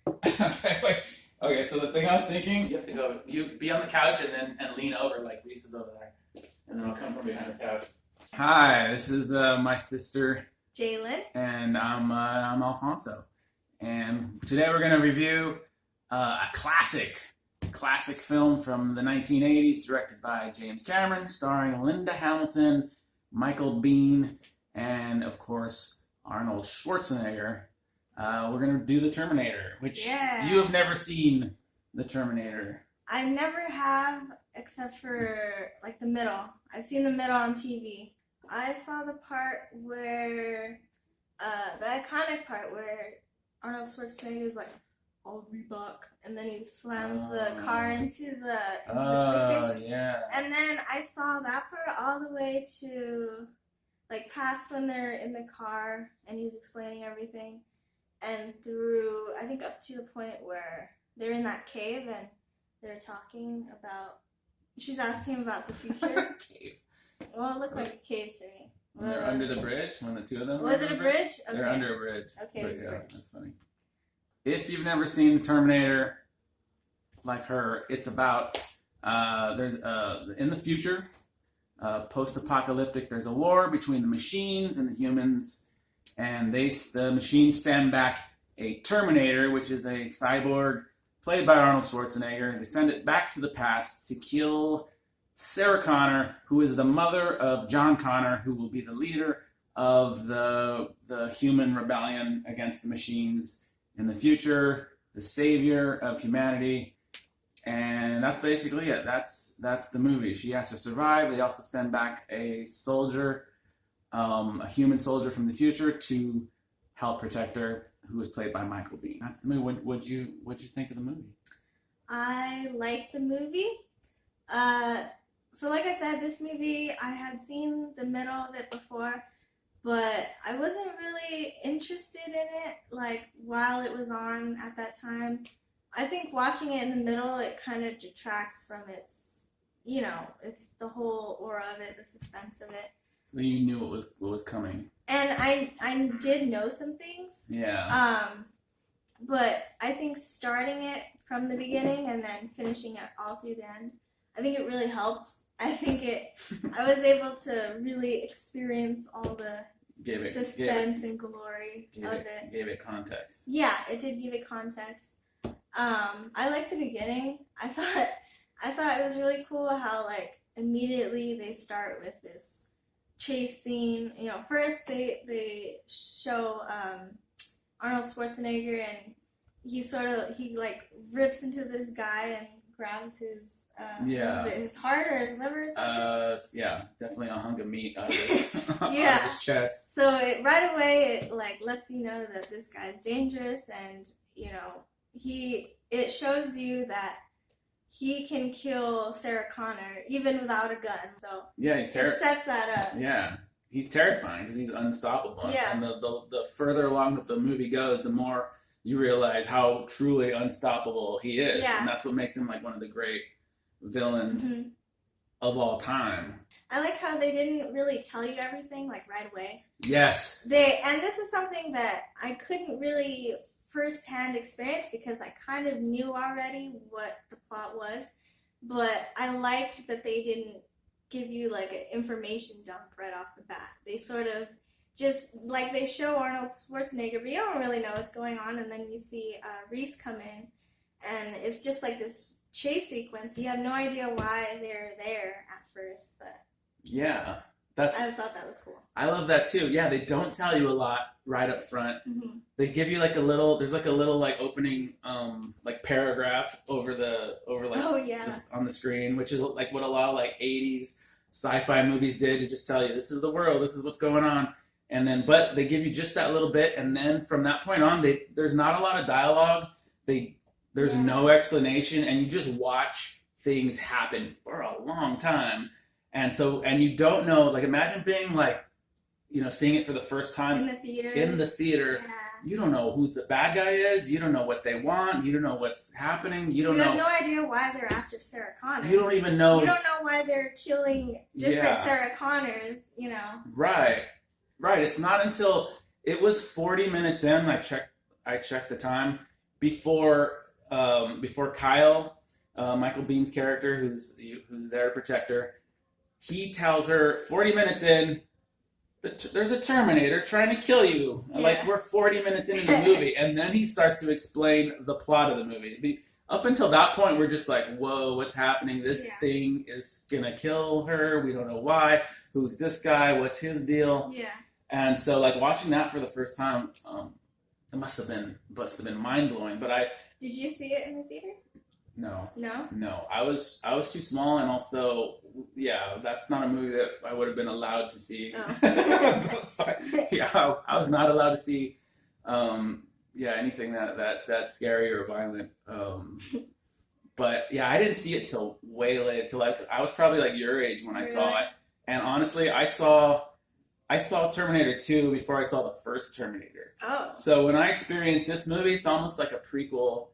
Wait. Okay, so the thing I was thinking, you have to go. You be on the couch and lean over like Lisa's over there, and then I'll come from behind the couch. Hi, this is my sister Jalen. and I'm Alfonso, and today we're gonna review a classic film from the 1980s, directed by James Cameron, starring Linda Hamilton, Michael Biehn, and of course Arnold Schwarzenegger. We're gonna do the Terminator, which you have never seen the Terminator. I never have, except for like the middle. I've seen the middle on TV. I saw the part where, the iconic part where Arnold Schwarzenegger is like, "I'll be back," and then he slams the car into the police station. Yeah. And then I saw that part all the way to like past when they're in the car and he's explaining everything. And through, I think up to the point where they're in that cave and they're talking about, she's asking about the future. Cave. Well, it looked like a cave to me. When they're under the bridge, when the two of them Was it a bridge? Okay. They're under a bridge. Okay, But it's a yeah, bridge. that's funny. If you've never seen the Terminator, like her, it's about, there's in the future, post-apocalyptic, there's a war between the machines and the humans. And the machines send back a Terminator, which is a cyborg played by Arnold Schwarzenegger. They send it back to the past to kill Sarah Connor, who is the mother of John Connor, who will be the leader of the human rebellion against the machines in the future, the savior of humanity. And that's basically it. That's the movie. She has to survive. They also send back a soldier, a human soldier from the future, to help protect her, who was played by Michael Biehn. That's the movie. What'd you think of the movie? I like the movie. So like I said, this movie, I had seen the middle of it before, but I wasn't really interested in it, like, while it was on at that time. I think watching it in the middle, it kind of detracts from its, it's the whole aura of it, the suspense of it. So you knew what was coming. And I did know some things. Yeah. But I think starting it from the beginning and then finishing it all through the end, I think it really helped. I was able to really experience all the suspense and glory of it. Gave it context. Yeah, it did give it context. I liked the beginning. I thought it was really cool how like immediately they start with this chase scene. First they show Arnold Schwarzenegger and he like rips into this guy and grabs his his heart or his liver or something. Yeah, definitely a hunk of meat out of his, out Yeah. of his chest. So right away it like lets you know that this guy's dangerous, and it shows you that he can kill Sarah Connor even without a gun. So yeah, he's it sets that up. Yeah, he's terrifying because he's unstoppable. Yeah. And the further along that the movie goes, the more you realize how truly unstoppable he is. Yeah. And that's what makes him like one of the great villains of all time. I like how they didn't really tell you everything like right away. Yes. And this is something that I couldn't really first-hand experience because I kind of knew already what the plot was, but I liked that they didn't give you like an information dump right off the bat. They sort of just like they show Arnold Schwarzenegger, but you don't really know what's going on, and then you see Reese come in, and it's just like this chase sequence. You have no idea why they're there at first, but yeah, I thought that was cool. I love that too. Yeah, they don't tell you a lot right up front. Mm-hmm. They give you like a little. There's like a little like opening like paragraph over on the screen, which is like what a lot of like 80s sci-fi movies did, to just tell you this is the world, this is what's going on. And then, but they give you just that little bit, and then from that point on, there's not a lot of dialogue. There's no explanation, and you just watch things happen for a long time. And you don't know, like, imagine being like, seeing it for the first time in the theater. Yeah. You don't know who the bad guy is. You don't know what they want. You don't know what's happening. You have no idea why they're after Sarah Connor. You don't even know. You don't know why they're killing different Sarah Connors. Right. It's not until it was 40 minutes in. I checked the time, before Kyle, Michael Bihn's character, who's there to protect her, he tells her 40 minutes in, there's a Terminator trying to kill you. Yeah. Like, we're 40 minutes into the movie, and then he starts to explain the plot of the movie. Up until that point, we're just like, whoa, what's happening? This thing is gonna kill her. We don't know why. Who's this guy? What's his deal? Yeah. And so, like, watching that for the first time, it must have been mind blowing. But Did you see it in the theater? No. No. I was too small, and also, yeah, that's not a movie that I would have been allowed to see. Oh. Yeah, I was not allowed to see, anything that's scary or violent. But yeah, I didn't see it till way late. Till like I was probably like your age when I saw it. And honestly, I saw Terminator 2 before I saw the first Terminator. Oh. So when I experienced this movie, it's almost like a prequel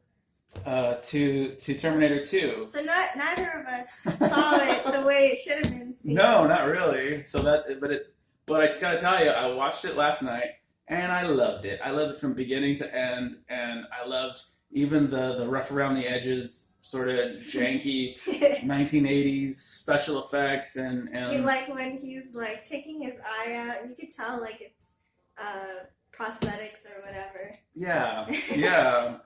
to Terminator 2. So neither of us saw it the way it should have been seen. No, not really. So but I just gotta tell you, I watched it last night and I loved it. I loved it from beginning to end, and I loved even the rough around the edges, sort of janky 1980s special effects and like when he's like taking his eye out, and you could tell like it's prosthetics or whatever. Yeah,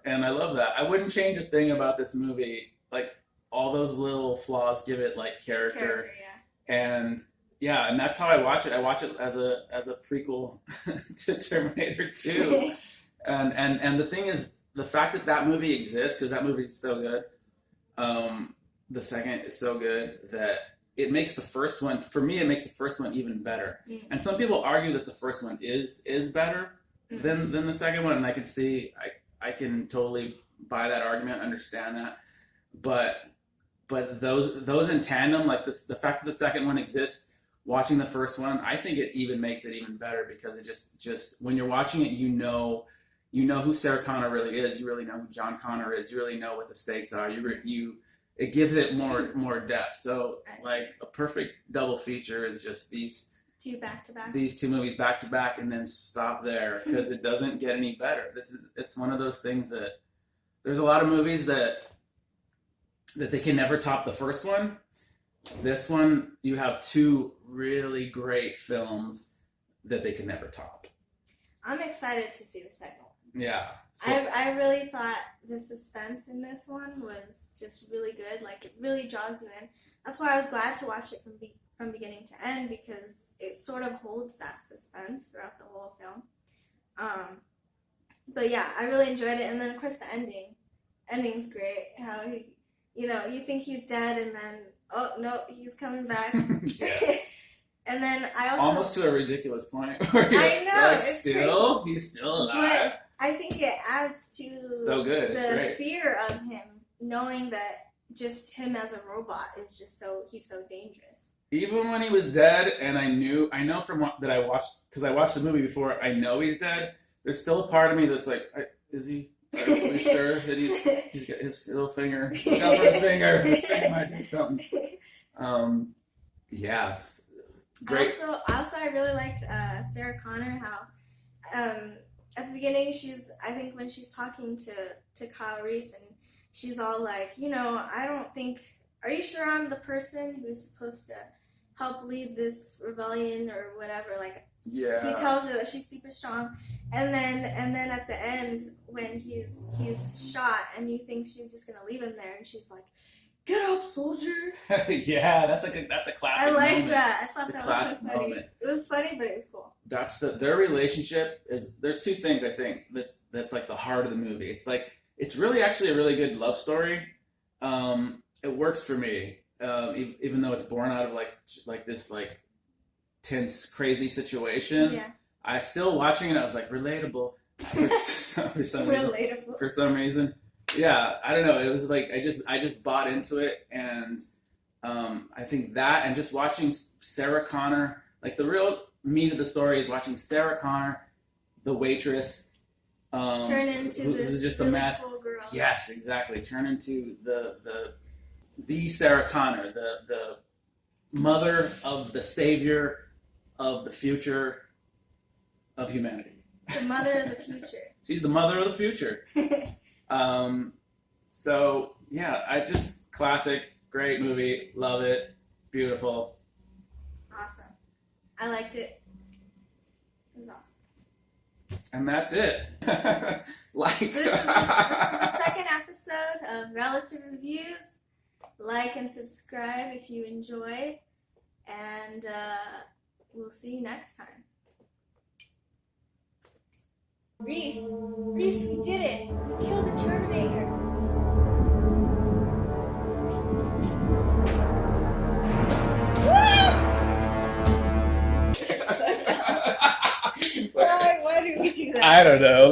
and I love that. I wouldn't change a thing about this movie. Like, all those little flaws give it like character. And that's how I watch it. I watch it as a prequel to Terminator 2. and the thing is, the fact that movie exists, because that movie is so good. The second is so good that it makes the first one, for me, it makes the first one even better. Mm-hmm. And some people argue that the first one is better than the second one, and I can see, I can totally buy that argument, understand that. But those in tandem, like this, the fact that the second one exists, watching the first one, I think it even makes it even better, because it just when you're watching it, you know who Sarah Connor really is. You really know who John Connor is. You really know what the stakes are. It gives it more depth. So like a perfect double feature is just these two back to back. These two movies back to back, and then stop there, because it doesn't get any better. It's one of those things that there's a lot of movies that they can never top the first one. This one, you have two really great films that they can never top. I'm excited to see the second one. Yeah. So, I really thought the suspense in this one was just really good. Like, it really draws you in. That's why I was glad to watch it from beginning to end, because it sort of holds that suspense throughout the whole film. But yeah, I really enjoyed it. And then, of course, the ending's great. How he, you think he's dead, and then, oh, no, he's coming back. And then I also... Almost to a ridiculous point. Where I know, like, he's still alive. But I think it adds to so good. the fear of him, knowing that just him as a robot is just he's so dangerous. Even when he was dead, and I know from that I watched, because I watched the movie before, I know he's dead, there's still a part of me that's like, is he? Are we sure that he's got his little finger? Look out for his finger. His finger might do something. Yeah. Great. Also, I really liked Sarah Connor, how at the beginning, I think when she's talking to Kyle Reese, and she's all like, I don't think, are you sure I'm the person who's supposed to help lead this rebellion or whatever? Like, yeah. He tells her that she's super strong, and then at the end, when he's shot, and you think she's just gonna leave him there, and she's like, "Get up, soldier!" Yeah, that's a classic. I like moment. that. I thought that was so funny. Moment. It was funny, but it was cool. That's their relationship is. There's two things I think that's like the heart of the movie. It's like it's really actually a really good love story. It works for me, even though it's born out of like this like tense, crazy situation. Yeah. I still watching it. I was like relatable for some reason. Yeah, I don't know. It was like I just bought into it, and I think that, and just watching Sarah Connor, like the real meat of the story is watching Sarah Connor, the waitress, turn into who's just really a mess. Cool girl. Yes, exactly. Turn into the Sarah Connor, the mother of the savior of the future of humanity. The mother of the future. She's the mother of the future. So yeah, I just classic, great movie, love it, beautiful. Awesome. I liked it. It was awesome. And that's it. Like, So this is the second episode of Relative Reviews. Like and subscribe if you enjoyed, and we'll see you next time. Reese, we did it. We killed the Terminator. Why did we do that? I don't know.